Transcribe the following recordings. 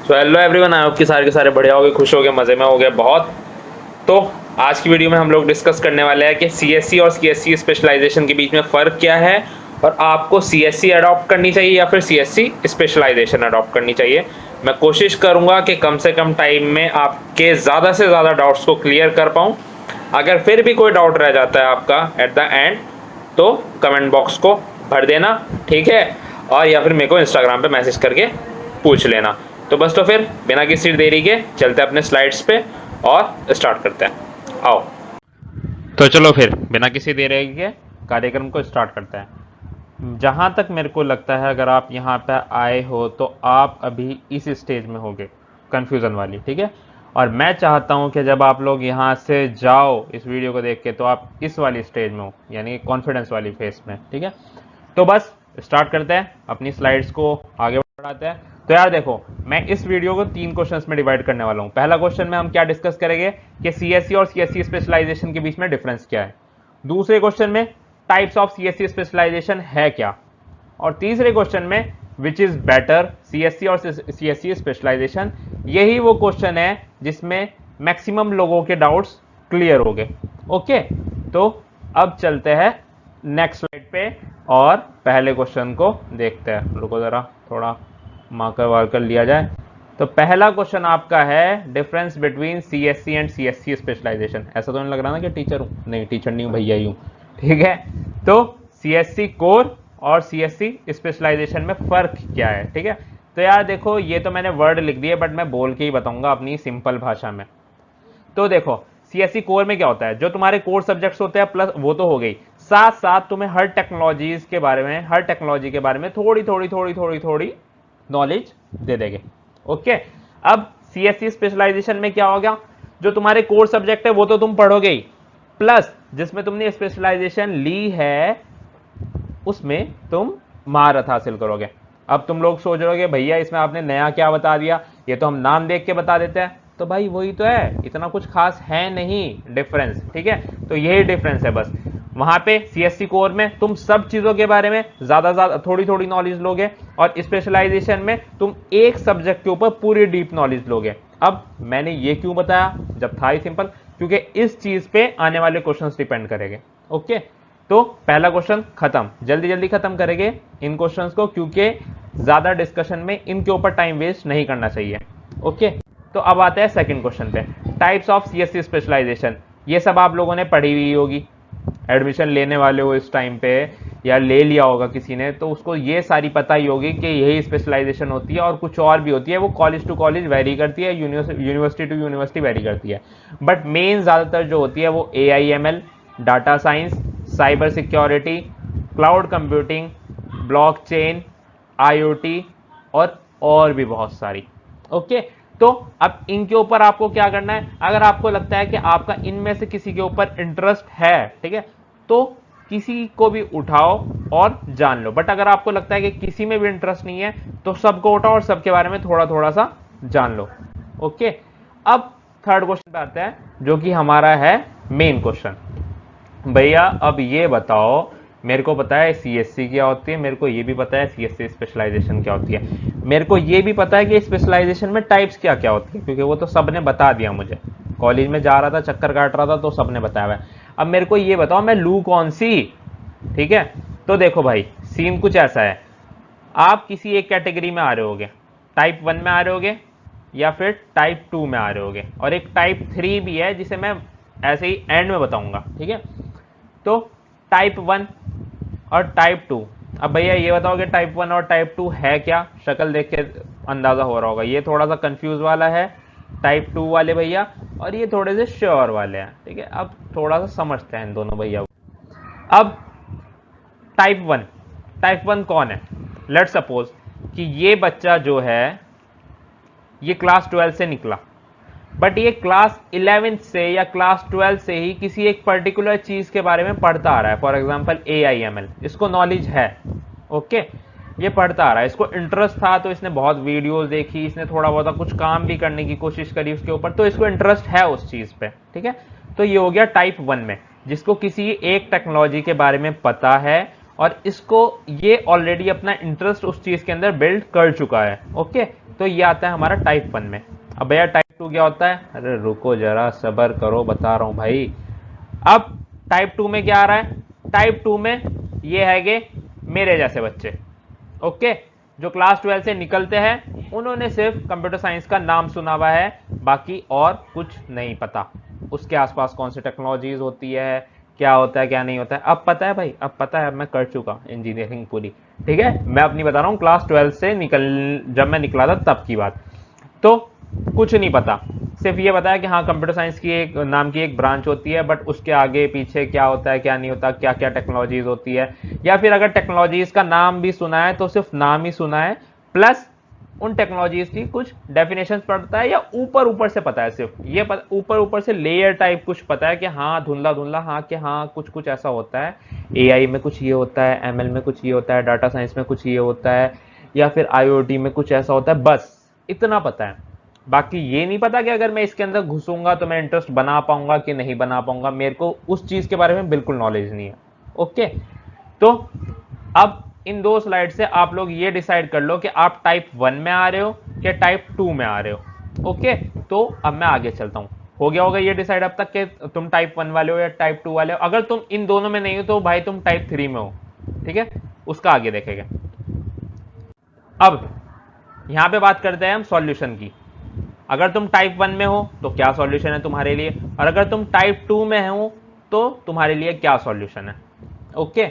So hello everyone, I hope कि सारे के सारे बढ़िया हो गए, खुश हो गए, मज़े में हो गए बहुत। तो आज की वीडियो में हम लोग डिस्कस करने वाले हैं कि सीएससी और सीएससी स्पेशलाइजेशन के बीच में फ़र्क क्या है और आपको सीएससी अडॉप्ट करनी चाहिए या फिर सीएससी स्पेशलाइजेशन अडॉप्ट करनी चाहिए। मैं कोशिश करूंगा कि कम से कम टाइम में आपके ज़्यादा से ज़्यादा डाउट्स को क्लियर कर पाऊँ। अगर फिर भी कोई डाउट रह जाता है आपका एट द एंड, तो कमेंट बॉक्स को भर देना, ठीक है, और या फिर मेरे को इंस्टाग्राम पे मैसेज करके पूछ लेना। तो बस, तो फिर बिना किसी देरी के चलते हैं अपने स्लाइड्स पे और स्टार्ट करते हैं। आओ, तो चलो फिर बिना किसी देरी के कार्यक्रम को स्टार्ट करते हैं। जहाँ तक मेरे को लगता है, अगर आप यहाँ पे आए हो तो आप अभी इस स्टेज में होगे, कन्फ्यूज़न वाली, ठीक है। और मैं चाहता हूँ कि जब आप लोग यहाँ से जाओ इस वीडियो को देख के, तो आप इस वाली स्टेज में हो, यानी कॉन्फिडेंस वाली फेस में, ठीक है। तो बस स्टार्ट करते हैं, अपनी स्लाइड्स को आगे बढ़ाते हैं। तो यार देखो, मैं इस वीडियो को 3 क्वेश्चंस में डिवाइड करने वाला हूँ। पहला क्वेश्चन में हम क्या डिस्कस करेंगे कि सीएससी और सीएससी स्पेशलाइजेशन के बीच में डिफरेंस क्या है। दूसरे क्वेश्चन में टाइप्स ऑफ सीएससी स्पेशलाइजेशन है क्या, और तीसरे क्वेश्चन में विच इज बेटर, सीएससी और सीएससी स्पेशलाइजेशन। यही वो क्वेश्चन है जिसमें मैक्सिमम लोगों के डाउट्स क्लियर हो गए। ओके, तो अब चलते हैं नेक्स्ट स्लाइड पे और पहले क्वेश्चन को देखते हैं। रुको जरा, थोड़ा मार्कर वार्कर लिया जाए। तो पहला क्वेश्चन आपका है difference between CSC and CSC specialisation. ऐसा तो नहीं लग रहा ना कि टीचर हूं, नहीं टीचर नहीं हूं भैया ही हूं, ठीक है। तो सीएससी कोर और सीएससी स्पेशलाइजेशन में फर्क क्या है, ठीक है। तो यार देखो, ये तो मैंने वर्ड लिख दिए, बट मैं बोल के ही बताऊंगा अपनी सिंपल भाषा में। तो देखो, सीएससी कोर में क्या होता है, जो तुम्हारे कोर सब्जेक्ट्स होते हैं प्लस वो तो हो गई, साथ साथ तुम्हें हर टेक्नोलॉजीज के बारे में, हर टेक्नोलॉजी के बारे में थोड़ी थोड़ी थोड़ी थोड़ी थोड़ी नॉलेज दे देंगे। ओके, अब सीएससी स्पेशलाइजेशन में क्या हो गया, जो तुम्हारे कोर सब्जेक्ट है वो तो तुम पढ़ोगे ही, प्लस जिसमें तुमने स्पेशलाइजेशन ली है उसमें तुम महारत हासिल करोगे। अब तुम लोग सोच रहे हो भैया इसमें आपने नया क्या बता दिया, ये तो हम नाम देख के बता देते हैं। तो भाई वही तो है, इतना कुछ खास है नहीं डिफरेंस, ठीक है। तो यही डिफरेंस है बस। वहां पे सीएससी कोर में तुम सब चीजों के बारे में ज्यादा थोड़ी थोड़ी नॉलेज लोगे, और स्पेशलाइजेशन में तुम एक सब्जेक्ट के ऊपर पूरी डीप नॉलेज लोगे। अब मैंने ये क्यों बताया, जब था ही सिंपल, क्योंकि इस चीज पे आने वाले क्वेश्चंस डिपेंड करेंगे। ओके, तो पहला क्वेश्चन खत्म, जल्दी जल्दी खत्म करेंगे इन क्वेश्चंस को, क्योंकि ज्यादा डिस्कशन में इनके ऊपर टाइम वेस्ट नहीं करना चाहिए। ओके, तो अब आते हैं सेकंड क्वेश्चन पे, टाइप्स ऑफ सीएससी स्पेशलाइजेशन। ये सब आप लोगों ने पढ़ी हुई होगी, एडमिशन लेने वाले हो इस टाइम पे, या ले लिया होगा किसी ने, तो उसको ये सारी पता ही होगी कि यही स्पेशलाइजेशन होती है, और कुछ और भी होती है, वो कॉलेज टू कॉलेज वेरी करती है, यूनिवर्सिटी टू यूनिवर्सिटी वेरी करती है। बट मेन ज्यादातर जो होती है वो AIML, data science, cyber security, cloud computing, blockchain, IoT और भी बहुत सारी। ओके, तो अब इनके ऊपर आपको क्या करना है, अगर आपको लगता है कि आपका इनमें से किसी के ऊपर इंटरेस्ट है, ठीक है, तो किसी को भी उठाओ और जान लो। बट अगर आपको लगता है कि किसी में भी इंटरेस्ट नहीं है, तो सबको उठाओ और सबके बारे में थोड़ा थोड़ा सा जान लो। ओके, अब थर्ड क्वेश्चन पे आते हैं, जो कि हमारा है मेन क्वेश्चन। भैया अब ये बताओ, मेरे को पता है सीएससी क्या होती है, मेरे को ये भी पता है सीएससी स्पेशलाइजेशन क्या होती है, मेरे को ये भी पता है कि स्पेशलाइजेशन में टाइप्स क्या क्या होती है, क्योंकि वो तो सबने बता दिया मुझे, कॉलेज में जा रहा था, चक्कर काट रहा था, तो सबने बताया हुआ है। अब मेरे को ये बताओ मैं लू कौन सी, ठीक है। तो देखो भाई, सीन कुछ ऐसा है, आप किसी एक कैटेगरी में आ रहे होगे, टाइप 1 में आ रहे होगे, या फिर टाइप 2 में आ रहे होगे, और एक टाइप 3 भी है जिसे मैं ऐसे ही एंड में बताऊंगा, ठीक है। तो टाइप 1 और टाइप 2, अब भैया ये बताओ कि टाइप 1 और टाइप 2 है क्या, शक्ल देख के अंदाजा हो रहा होगा, ये थोड़ा सा कंफ्यूज वाला है टाइप 2 वाले भैया, और ये थोड़े से श्योर वाले हैं, ठीक है। अब थोड़ा सा समझते हैं इन दोनों भैया को। अब टाइप 1 कौन है, लेट सपोज कि ये बच्चा जो है ये क्लास 12 से निकला, बट ये क्लास 11 से या क्लास 12 से ही किसी एक पर्टिकुलर चीज के बारे में पढ़ता आ रहा है, फॉर एग्जांपल AIML, इसको नॉलेज है। ओके, ये पढ़ता आ रहा है, इसको इंटरेस्ट था, तो इसने बहुत वीडियोस देखी, इसने थोड़ा बहुत कुछ काम भी करने की कोशिश करी उसके ऊपर, तो इसको इंटरेस्ट है उस चीज पे, ठीक है। तो ये हो गया टाइप 1 में, जिसको किसी एक टेक्नोलॉजी के बारे में पता है और इसको ये ऑलरेडी अपना इंटरेस्ट उस चीज के अंदर बिल्ड कर चुका है। ओके, तो ये आता है हमारा टाइप 1 में। अब भैया टाइप 2 क्या होता है? अरे रुको जरा, सबर करो, बता रहा हूं भाई। अब टाइप 2 में क्या आ रहा है? टाइप 2 में ये है कि मेरे जैसे बच्चे, ओके, जो क्लास 12 से निकलते हैं, उन्होंने सिर्फ कंप्यूटर साइंस का नाम सुना हुआ है, बाकी और कुछ नहीं पता उसके आसपास कौन सी टेक्नोलॉजीज होती है, क्या होता है क्या नहीं होता है। अब पता है भाई, अब पता है, अब मैं कर चुका इंजीनियरिंग पूरी। ठीक है, मैं अपनी बता रहा हूँ क्लास 12 से जब मैं निकला था तब की बात। तो कुछ नहीं पता, सिर्फ ये बताया कि हाँ कंप्यूटर साइंस की एक नाम की एक ब्रांच होती है, बट उसके आगे पीछे क्या होता है क्या नहीं होता, क्या क्या टेक्नोलॉजीज होती है, या फिर अगर टेक्नोलॉजीज का नाम भी सुना है तो सिर्फ नाम ही सुना है, प्लस उन टेक्नोलॉजीज की कुछ डेफिनेशन पढ़ता है, या ऊपर ऊपर से पता है, सिर्फ ये ऊपर ऊपर से लेयर टाइप कुछ पता है कि हाँ धुंधला धुंधला, हाँ कि हाँ कुछ कुछ ऐसा होता है, एआई में कुछ ये होता है, एमएल में कुछ ये होता है, डाटा साइंस में कुछ ये होता है, या फिर आईओटी में कुछ ऐसा होता है, बस इतना पता है। बाकी ये नहीं पता कि अगर मैं इसके अंदर घुसूंगा तो मैं इंटरेस्ट बना पाऊंगा कि नहीं बना पाऊंगा, मेरे को उस चीज के बारे में बिल्कुल नॉलेज नहीं है। ओके, तो अब इन दो स्लाइड से आप लोग ये डिसाइड कर लो कि आप टाइप 1 में आ रहे हो या टाइप 2 में आ रहे हो। ओके, तो अब मैं आगे चलता हूं। हो गया होगा ये डिसाइड अब तक कि तुम टाइप 1 वाले हो या टाइप 2 वाले हो। अगर तुम इन दोनों में नहीं हो तो भाई तुम टाइप 3 में हो। ठीक है, उसका आगे देखेंगे। अब यहां पे बात करते हैं हम सॉल्यूशन की। अगर तुम टाइप 1 में हो तो क्या सॉल्यूशन है तुम्हारे लिए, और अगर तुम टाइप 2 में हो तो तुम्हारे लिए क्या सॉल्यूशन है। ओके,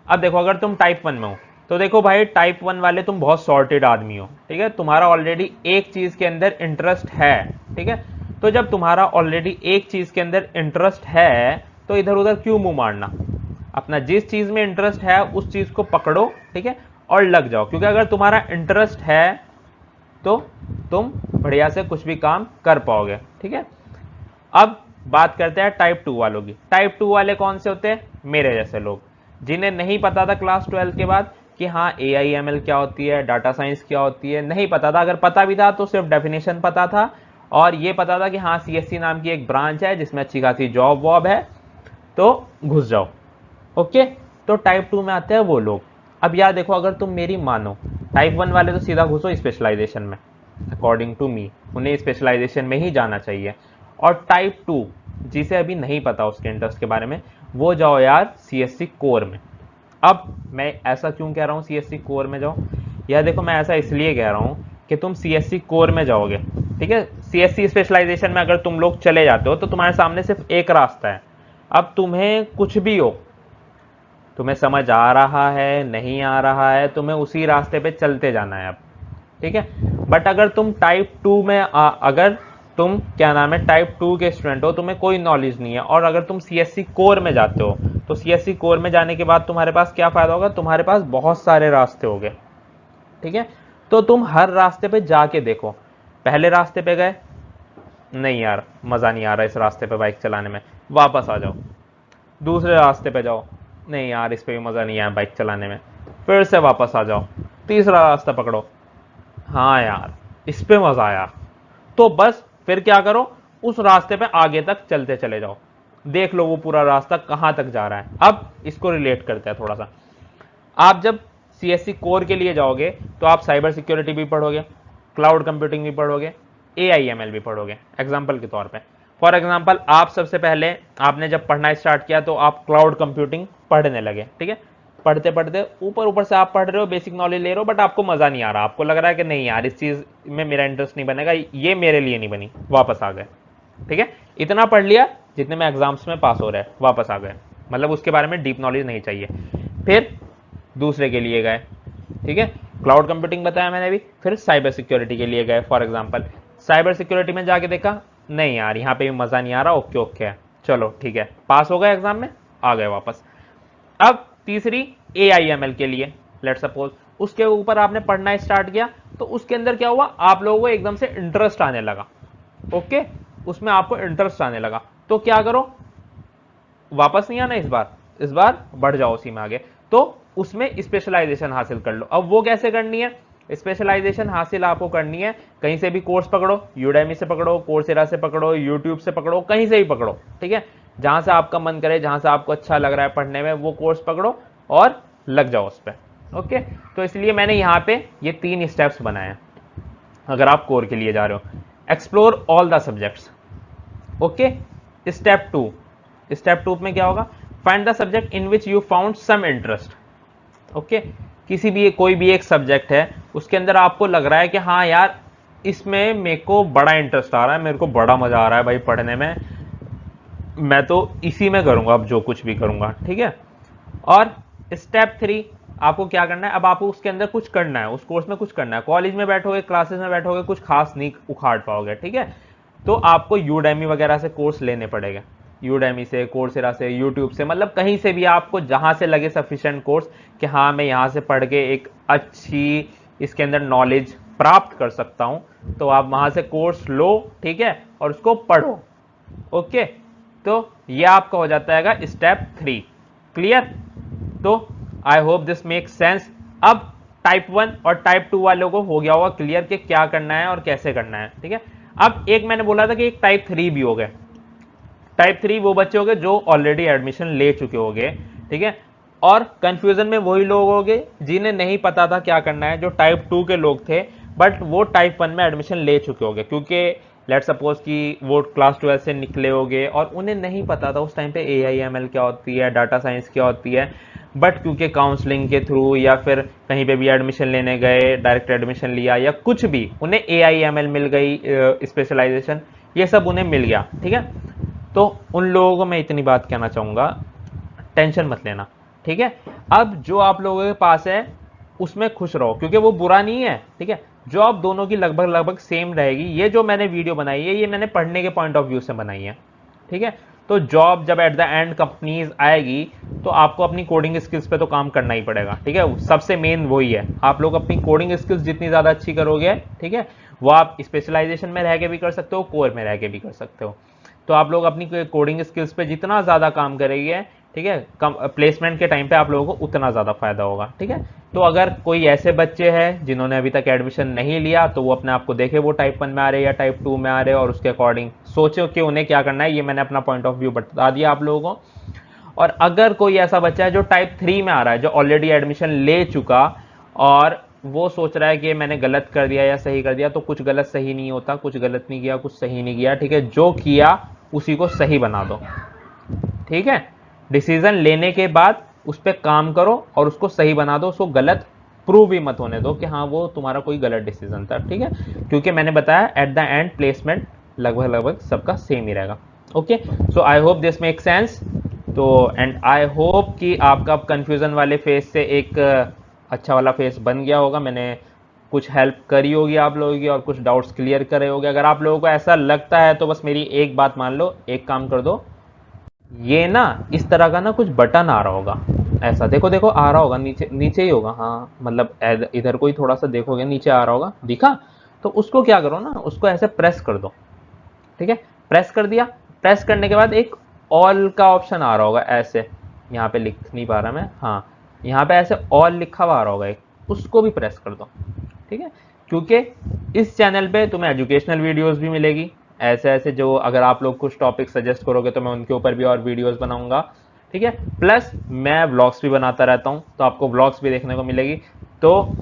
अब देखो अगर तुम टाइप 1 में हो तो देखो भाई टाइप 1 वाले तुम बहुत सॉर्टेड आदमी हो। ठीक है, तुम्हारा ऑलरेडी एक चीज के अंदर इंटरेस्ट है। ठीक है, तो जब तुम्हारा ऑलरेडी एक चीज के अंदर इंटरेस्ट है तो इधर उधर क्यों मुंह मारना, अपना जिस चीज में इंटरेस्ट है उस चीज को पकड़ो। ठीक है, और लग जाओ, क्योंकि अगर तुम्हारा इंटरेस्ट है तो तुम बढ़िया से कुछ भी काम कर पाओगे। ठीक है, अब बात करते हैं टाइप 2 वालों की। टाइप 2 वाले कौन से होते हैं? मेरे जैसे लोग, जिन्हें नहीं पता था क्लास 12 के बाद कि हाँ AIML क्या होती है, डाटा साइंस क्या होती है, नहीं पता था। अगर पता भी था तो सिर्फ डेफिनेशन पता था, और ये पता था कि हाँ CSC नाम की एक ब्रांच है जिसमें अच्छी खासी जॉब वॉब है, तो घुस जाओ। ओके, तो टाइप 2 में आते हैं वो लोग। अब यार देखो, अगर तुम मेरी मानो, टाइप 1 वाले तो सीधा घुसो स्पेशलाइजेशन में, अकॉर्डिंग टू मी उन्हें स्पेशलाइजेशन में ही जाना चाहिए। और टाइप 2 जिसे अभी नहीं पता उसके इंटरेस्ट के बारे में, वो जाओ यार CSC कोर में। अब मैं ऐसा क्यों कह रहा हूँ CSC कोर में जाओ? यार देखो, मैं ऐसा इसलिए कह रहा हूँ कि तुम CSC कोर में जाओगे, ठीक है, CSC स्पेशलाइजेशन में अगर तुम लोग चले जाते हो तो तुम्हारे सामने सिर्फ एक रास्ता है। अब तुम्हें कुछ भी हो, तुम्हें समझ आ रहा है नहीं आ रहा है, तुम्हें उसी रास्ते पे चलते जाना है अब। ठीक है, बट अगर तुम टाइप 2 में अगर तुम क्या नाम है टाइप 2 के स्टूडेंट हो, तुम्हें कोई नॉलेज नहीं है, और अगर तुम CSC कोर में जाते हो तो CSC कोर में जाने के बाद तुम्हारे पास क्या फायदा होगा? तुम्हारे पास बहुत सारे रास्ते हो गए। ठीक है, तो तुम हर रास्ते पे जाके देखो। पहले रास्ते पे गए, नहीं यार मजा नहीं आ रहा इस रास्ते पे बाइक चलाने में, वापस आ जाओ। दूसरे रास्ते पे जाओ, नहीं यार इस पे भी मजा नहीं आया बाइक चलाने में, फिर से वापस आ जाओ। तीसरा रास्ता पकड़ो, हाँ यार इस पे मजा आया, तो बस फिर क्या करो, उस रास्ते पे आगे तक चलते चले जाओ। देख लो वो पूरा रास्ता कहां तक जा रहा है। अब इसको रिलेट करते हैं थोड़ा सा। आप जब CSC कोर के लिए जाओगे तो आप साइबर सिक्योरिटी भी पढ़ोगे, क्लाउड कंप्यूटिंग भी पढ़ोगे, AIML भी पढ़ोगे। एग्जाम्पल के तौर पे, फॉर एग्जाम्पल आप सबसे पहले आपने जब पढ़ना स्टार्ट किया तो आप क्लाउड कंप्यूटिंग पढ़ने लगे। ठीक है, पढ़ते पढ़ते ऊपर ऊपर से आप पढ़ रहे हो, बेसिक नॉलेज ले रहे हो, बट आपको मजा नहीं आ रहा, आपको लग रहा है कि नहीं यार इस चीज में मेरा इंटरेस्ट नहीं बनेगा, ये मेरे लिए नहीं बनी, वापस आ गए। ठीक है, इतना पढ़ लिया जितने में एग्जाम्स में पास हो रहे हैं, वापस आ गए, मतलब उसके बारे में डीप नॉलेज नहीं चाहिए। फिर दूसरे के लिए गए, ठीक है, क्लाउड कंप्यूटिंग बताया मैंने भी, फिर साइबर सिक्योरिटी के लिए गए। फॉर एग्जांपल साइबर सिक्योरिटी में जाके देखा, नहीं यार यहाँ पे भी मजा नहीं आ रहा, ओके ओके चलो ठीक है, पास हो गए एग्जाम में, आ गए वापस। अब तीसरी AIML के लिए, लेट सपोज उसके ऊपर आपने पढ़ना स्टार्ट किया, तो उसके अंदर क्या हुआ, आप लोगों को एकदम से इंटरेस्ट आने लगा। ओके, उसमें आपको इंटरेस्ट आने लगा, तो क्या करो, वापस नहीं आना इस बार बढ़ जाओ उसी में आगे, तो उसमें स्पेशलाइजेशन हासिल कर लो। अब वो कैसे करनी है? स्पेशलाइजेशन हासिल आपको करनी है, कहीं से भी कोर्स पकड़ो, यूडेमी से पकड़ो, कोर्सेरा से पकड़ो, यूट्यूब से पकड़ो, कहीं से भी पकड़ो। ठीक है, जहां से आपका मन करे, जहां से आपको अच्छा लग रहा है पढ़ने में, वो कोर्स पकड़ो और लग जाओ उस पर। ओके, तो इसलिए मैंने यहाँ पे ये 3 स्टेप्स बनाए हैं अगर आप कोर के लिए जा रहे हो। Explore all the subjects. Okay, step two में क्या होगा? Find the subject in which you found some interest. Okay, किसी भी कोई भी एक सब्जेक्ट है उसके अंदर आपको लग रहा है कि हाँ यार इसमें मेरे को बड़ा इंटरेस्ट आ रहा है, मेरे को बड़ा मजा आ रहा है भाई पढ़ने में, मैं तो इसी में करूंगा अब जो कुछ भी करूंगा। ठीक है, और स्टेप 3 आपको क्या करना है? अब आपको उसके अंदर कुछ करना है, उस कोर्स में कुछ करना है। कॉलेज में बैठोगे, क्लासेस में बैठोगे, कुछ खास नहीं उखाड़ पाओगे। ठीक है, तो आपको यूडेमी वगैरह से कोर्स लेने पड़ेगा, यूडेमी से, कोर्सेरा से, यूट्यूब से, मतलब कहीं से भी आपको जहां से लगे सफिशिएंट कोर्स कि हाँ मैं यहां से पढ़ के एक अच्छी इसके अंदर नॉलेज प्राप्त कर सकता हूं, तो आप वहां से कोर्स लो। ठीक है, और उसको पढ़ो। ओके, तो ये आपका हो जाता है स्टेप 3। क्लियर? तो I hope this make sense. अब टाइप 1 और टाइप 2 वालों को हो गया होगा क्लियर कि क्या करना है और कैसे करना है। ठीक है, अब एक मैंने बोला था कि एक टाइप 3 भी हो गए। टाइप 3 वो बच्चे हो गए जो ऑलरेडी एडमिशन ले चुके हो गए। ठीक है, और कंफ्यूजन में वही लोग हो गए जिन्हें नहीं पता था क्या करना है, जो टाइप 2 के लोग थे, बट वो टाइप 1 में एडमिशन ले चुके हो गए, क्योंकि लेट सपोज कि वो क्लास 12 से निकले हो गए और उन्हें नहीं पता था उस टाइम पे AIML क्या होती है, डाटा साइंस क्या होती है। बट क्योंकि काउंसलिंग के थ्रू या फिर कहीं पे भी एडमिशन लेने गए, डायरेक्ट एडमिशन लिया या कुछ भी, उन्हें AIML मिल गई, स्पेशलाइजेशन, ये सब उन्हें मिल गया। ठीक है, तो उन लोगों को मैं इतनी बात कहना चाहूंगा, टेंशन मत लेना। ठीक है, अब जो आप लोगों के पास है उसमें खुश रहो, क्योंकि वो बुरा नहीं है। ठीक है, जॉब दोनों की लगभग लगभग सेम रहेगी। ये जो मैंने वीडियो बनाई है ये मैंने पढ़ने के पॉइंट ऑफ व्यू से बनाई है। ठीक है, तो जॉब जब एट द एंड कंपनीज आएगी तो आपको अपनी कोडिंग स्किल्स पे तो काम करना ही पड़ेगा। ठीक है, सबसे मेन वही है, आप लोग अपनी कोडिंग स्किल्स जितनी ज्यादा अच्छी करोगे, ठीक है, वो आप स्पेशलाइजेशन में रह के भी कर सकते हो, कोर में रह के भी कर सकते हो। तो आप लोग अपनी कोडिंग स्किल्स पे जितना ज्यादा काम करेंगे, ठीक है, प्लेसमेंट के टाइम पे आप लोगों को उतना ज्यादा फायदा होगा। ठीक है, तो अगर कोई ऐसे बच्चे हैं जिन्होंने अभी तक एडमिशन नहीं लिया, तो वो अपने आप को देखे वो टाइप 1 में आ रहे हैं या टाइप 2 में आ रहे हैं, और उसके अकॉर्डिंग सोचो कि उन्हें क्या करना है। ये मैंने अपना पॉइंट ऑफ व्यू बता दिया आप लोगों को। और अगर कोई ऐसा बच्चा है जो टाइप 3 में आ रहा है, जो ऑलरेडी एडमिशन ले चुका और वो सोच रहा है कि मैंने गलत कर दिया या सही कर दिया, तो कुछ गलत सही नहीं होता, कुछ गलत नहीं किया, कुछ सही नहीं किया। ठीक है, जो किया उसी को सही बना दो। ठीक है, डिसीजन लेने के बाद उस पर काम करो और उसको सही बना दो, उसको गलत प्रूव ही मत होने दो कि हाँ वो तुम्हारा कोई गलत डिसीजन था। ठीक है, क्योंकि मैंने बताया एट द एंड प्लेसमेंट लगभग लगभग सबका सेम ही रहेगा। Okay, so I hope this make sense. तो एंड आई होप कि आपका कंफ्यूजन वाले फेज से एक अच्छा वाला फेस बन गया होगा। मैंने कुछ हेल्प करी होगी आप लोगों की और कुछ डाउट्स क्लियर करे होंगे। अगर आप लोगों को ऐसा लगता है तो बस मेरी एक बात मान लो, एक काम कर दो, ये ना इस तरह का ना कुछ बटन आ रहा होगा, ऐसा देखो, देखो आ रहा होगा, नीचे नीचे ही होगा, हाँ मतलब इधर को ही थोड़ा सा देखोगे नीचे आ रहा होगा, दिखा? तो उसको क्या करो ना, उसको ऐसे प्रेस कर दो। ठीक है, प्रेस कर दिया। प्रेस करने के बाद एक ऑल का ऑप्शन आ रहा होगा, ऐसे यहाँ पे लिख नहीं पा रहा मैं, हाँ यहाँ पे ऐसे ऑल लिखा हुआ आ रहा होगा एक, उसको भी प्रेस कर दो। ठीक है, क्योंकि इस चैनल पे तुम्हें एजुकेशनल वीडियोस भी मिलेगी, ऐसे ऐसे जो अगर आप लोग कुछ टॉपिक सजेस्ट करोगे तो मैं उनके ऊपर भी और वीडियोस बनाऊंगा। ठीक है, प्लस मैं व्लॉग्स भी बनाता रहता हूँ, तो आपको व्लॉग्स भी देखने को मिलेगी, तो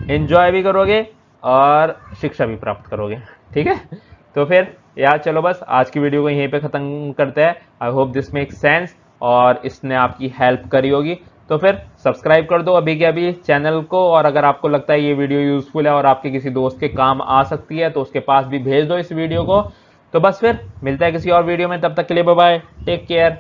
एंजॉय भी करोगे और शिक्षा भी प्राप्त करोगे। ठीक है, तो फिर यार चलो बस आज की वीडियो को यहीं पे ख़त्म करते हैं। I hope this make sense और इसने आपकी हेल्प करी होगी। तो फिर सब्सक्राइब कर दो अभी के अभी चैनल को, और अगर आपको लगता है ये वीडियो यूजफुल है और आपके किसी दोस्त के काम आ सकती है तो उसके पास भी भेज दो इस वीडियो को। तो बस फिर मिलता है किसी और वीडियो में, तब तक के लिए बाय बाय, टेक केयर।